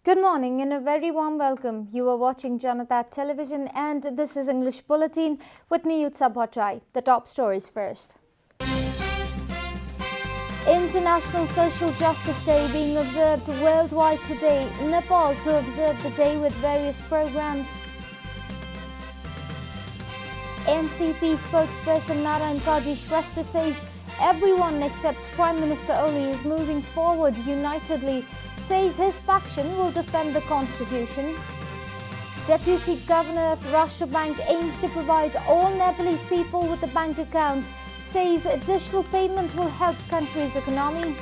Good morning and a very warm welcome. You are watching JanataTelevision and this is English Bulletin with me, Utsa Bhattrai. The top stories first. International Social Justice Day being observed worldwide today. Nepal to observe the day with various programs. NCP Spokesperson Janata says everyone except Prime Minister Oli is moving forward unitedly. Says his faction will defend the constitution. Deputy Governor of Rashtra Bank aims to provide all Nepalese people with a bank account. Says digital payment will help country's economy.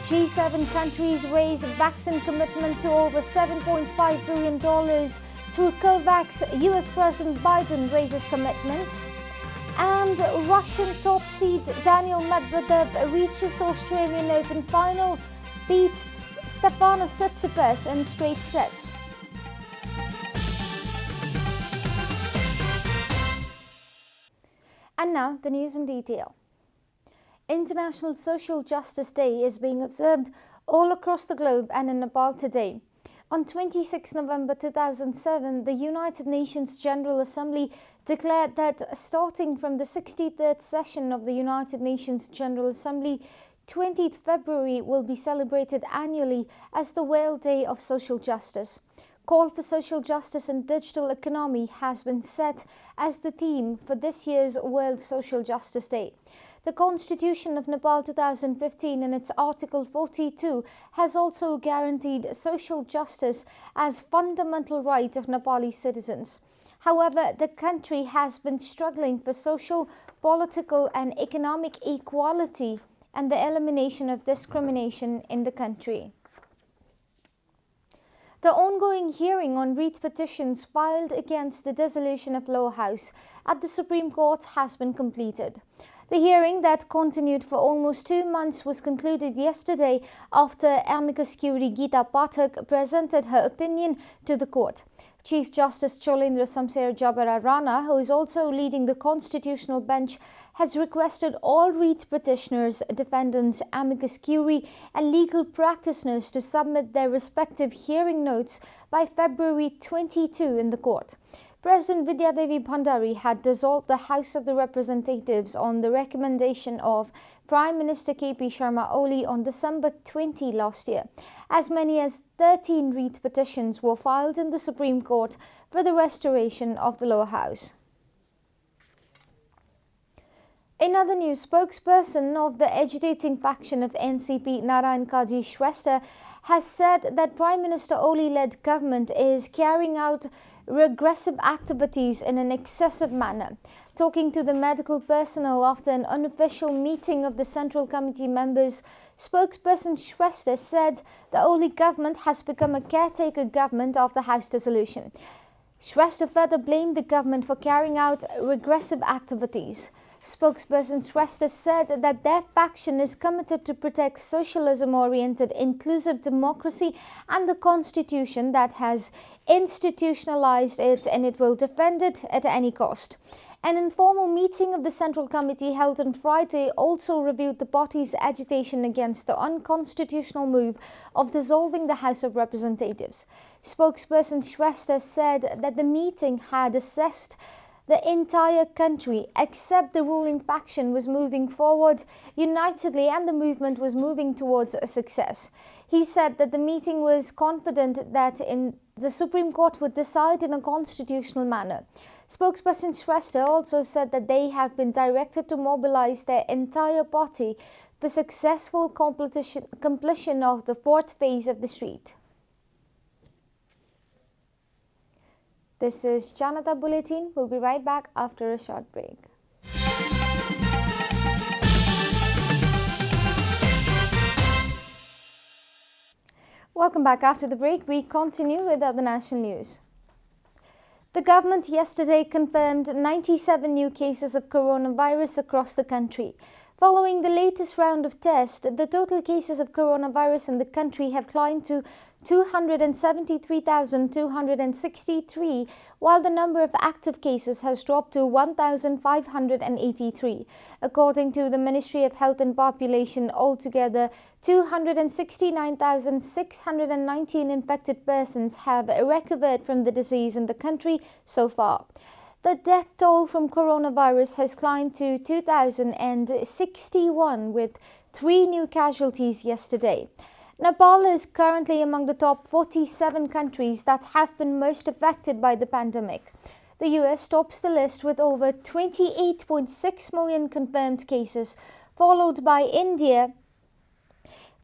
G7 countries raise vaccine commitment to over $7.5 billion through COVAX. US President Biden raises commitment. And Russian top seed Daniel Medvedev reaches the Australian Open final, beats Stefanos Tsitsipas in straight sets. And now the news in detail. International Social Justice Day is being observed all across the globe and in Nepal today. On 26 November 2007, the United Nations General Assembly declared that starting from the 63rd session of the United Nations General Assembly, 20th February will be celebrated annually as the World Day of Social Justice. Call for social justice and digital economy has been set as the theme for this year's World Social Justice Day. The Constitution of Nepal 2015 in its Article 42 has also guaranteed social justice as fundamental right of Nepali citizens. However, the country has been struggling for social, political and economic equality and the elimination of discrimination in the country. The ongoing hearing on writ petitions filed against the dissolution of Lower House at the Supreme Court has been completed. The hearing that continued for almost 2 months was concluded yesterday after amicus curiae Geeta Pathak presented her opinion to the court. Chief Justice Cholendra Samser Jabara Rana, who is also leading the constitutional bench, has requested all writ petitioners, defendants, amicus curiae and legal practitioners to submit their respective hearing notes by February 22 in the court. President Vidya Devi Bhandari had dissolved the House of the Representatives on the recommendation of Prime Minister KP Sharma Oli on December 20 last year. As many as 13 writ petitions were filed in the Supreme Court for the restoration of the Lower House. In other news, spokesperson of the agitating faction of NCP Narayan-Kaji Shrestha has said that Prime Minister Oli-led government is carrying out regressive activities in an excessive manner. Talking to the medical personnel after an unofficial meeting of the Central Committee members, spokesperson Shrestha said the Oli government has become a caretaker government after House dissolution. Shrestha further blamed the government for carrying out regressive activities. Spokesperson Shrestha said that their faction is committed to protect socialism-oriented inclusive democracy and the constitution that has institutionalized it, and it will defend it at any cost. An informal meeting of the Central Committee held on Friday also reviewed the party's agitation against the unconstitutional move of dissolving the House of Representatives. Spokesperson Shrestha said that the meeting had assessed the entire country, except the ruling faction, was moving forward unitedly and the movement was moving towards a success. He said that the meeting was confident that the Supreme Court would decide in a constitutional manner. Spokesperson Shrestha also said that they have been directed to mobilize their entire party for successful completion of the fourth phase of the street. This is Janata Bulletin. We'll be right back after a short break. Welcome back after the break. We continue with other national news. The government yesterday confirmed 97 new cases of coronavirus across the country. Following the latest round of tests, the total cases of coronavirus in the country have climbed to 273,263, while the number of active cases has dropped to 1,583. According to the Ministry of Health and Population, altogether 269,619 infected persons have recovered from the disease in the country so far. The death toll from coronavirus has climbed to 2,061 with 3 new casualties yesterday. Nepal is currently among the top 47 countries that have been most affected by the pandemic. The US tops the list with over 28.6 million confirmed cases, followed by India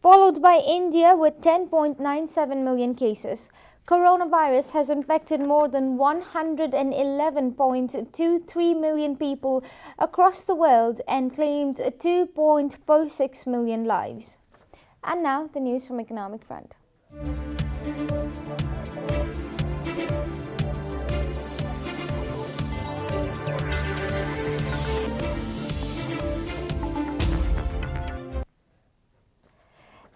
with 10.97 million cases. Coronavirus has infected more than 111.23 million people across the world and claimed 2.46 million lives. And now the news from economic front.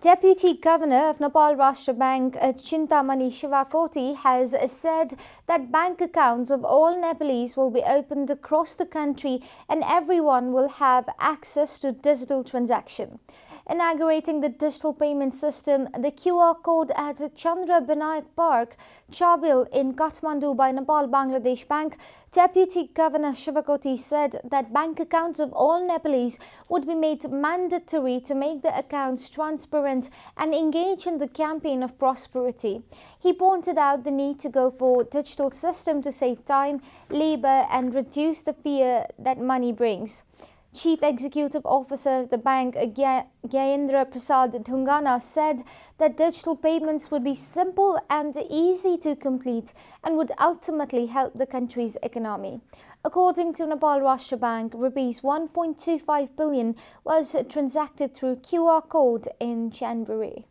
Deputy Governor of Nepal Rashtra Bank, Chintamani Shivakoti, has said that bank accounts of all Nepalese will be opened across the country and everyone will have access to digital transaction. Inaugurating the digital payment system, the QR code at Chandra Binayak Park, Chabil in Kathmandu by Nepal Bangladesh Bank, Deputy Governor Shivakoti said that bank accounts of all Nepalese would be made mandatory to make the accounts transparent and engage in the campaign of prosperity. He pointed out the need to go for digital system to save time, labor and reduce the fear that money brings. Chief Executive Officer of the bank, Gyayendra Prasad Dhungana, said that digital payments would be simple and easy to complete and would ultimately help the country's economy. According to Nepal Rashtra Bank, rupees 1.25 billion was transacted through QR code in January.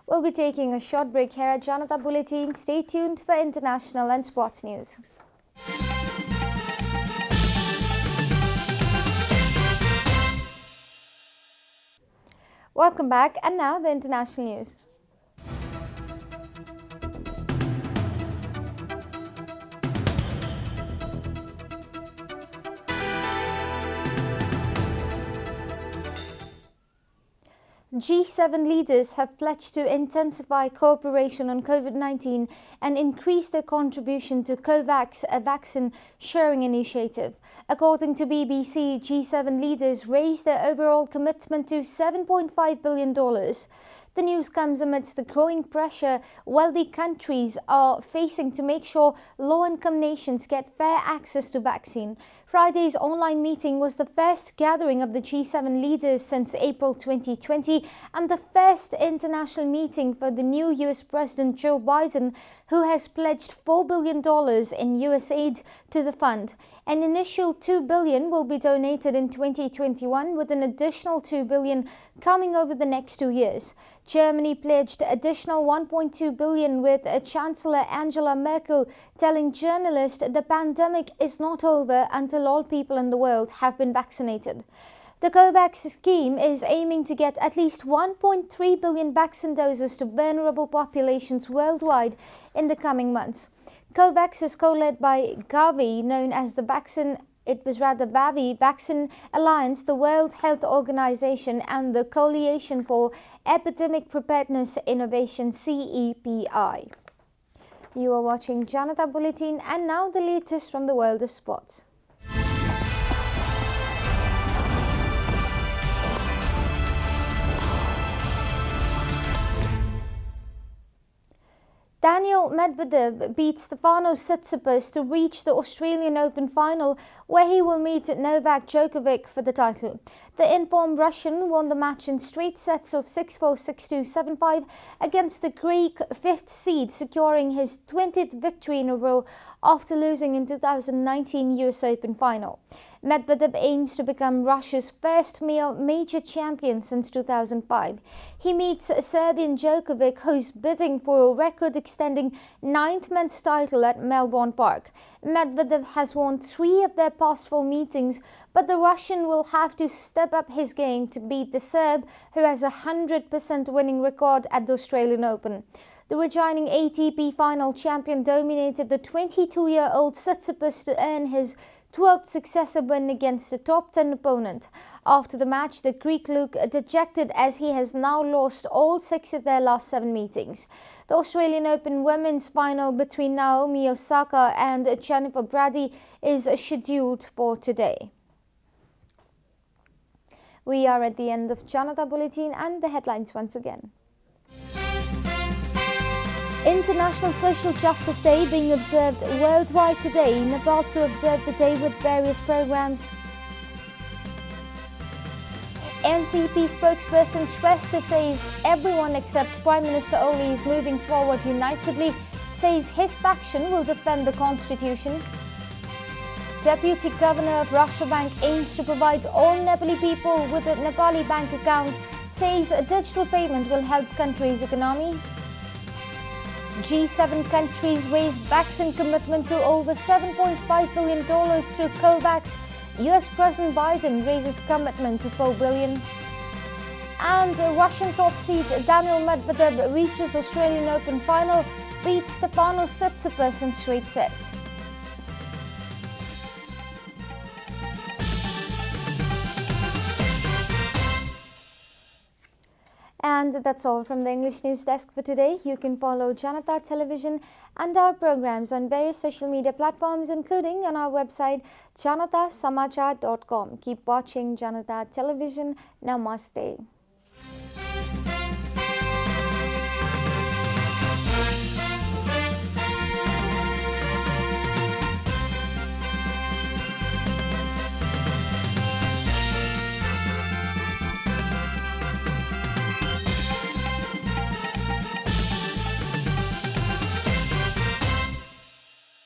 We'll be taking a short break here at Janata Bulletin. Stay tuned for international and sports news. Welcome back, and now the international news. G7 leaders have pledged to intensify cooperation on COVID-19 and increase their contribution to COVAX, a vaccine sharing initiative. According to BBC, G7 leaders raised their overall commitment to $7.5 billion. The news comes amidst the growing pressure wealthy countries are facing to make sure low-income nations get fair access to vaccine. Friday's online meeting was the first gathering of the G7 leaders since April 2020 and the first international meeting for the new US President Joe Biden, who has pledged $4 billion in US aid to the fund. An initial $2 billion will be donated in 2021, with an additional $2 billion coming over the next 2 years. Germany pledged additional $1.2 billion, with Chancellor Angela Merkel telling journalists the pandemic is not over until all people in the world have been vaccinated. The COVAX scheme is aiming to get at least 1.3 billion vaccine doses to vulnerable populations worldwide in the coming months. COVAX is co-led by Gavi, known as the Vaccine Alliance, the World Health Organization, and the Coalition for Epidemic Preparedness Innovation, CEPI. You are watching Janata Bulletin, and now the latest from the world of sports. Daniil Medvedev beat Stefanos Tsitsipas to reach the Australian Open final, where he will meet Novak Djokovic for the title. The informed Russian won the match in straight sets of 6-4, 6-2, 7-5 against the Greek fifth seed, securing his 20th victory in a row after losing in 2019 US Open final. Medvedev aims to become Russia's first male major champion since 2005. He meets Serbian Djokovic, who's bidding for a record-extending 9th men's title at Melbourne Park. Medvedev has won 3 of their past 4 meetings, but the Russian will have to step up his game to beat the Serb, who has a 100% winning record at the Australian Open. The reigning ATP final champion dominated the 22-year-old Tsitsipas to earn his 12th successive win against a top 10 opponent. After the match, the Greek looked dejected as he has now lost all 6 of their last 7 meetings. The Australian Open women's final between Naomi Osaka and Jennifer Brady is scheduled for today. We are at the end of Janata Bulletin and the headlines once again. International Social Justice Day being observed worldwide today. Nepal to observe the day with various programs. NCP spokesperson Shrestha says everyone except Prime Minister Oli is moving forward unitedly, says his faction will defend the constitution. Deputy Governor of Russia Bank aims to provide all Nepali people with a Nepali bank account, says a digital payment will help country's economy. G7 countries raise vaccine commitment to over $7.5 billion through COVAX. US President Biden raises commitment to $4 billion. And Russian top seed Daniil Medvedev reaches Australian Open final, beats Stefanos Tsitsipas in straight sets. And that's all from the English News Desk for today. You can follow Janata Television and our programs on various social media platforms, including on our website janatasamachar.com. Keep watching Janata Television. Namaste.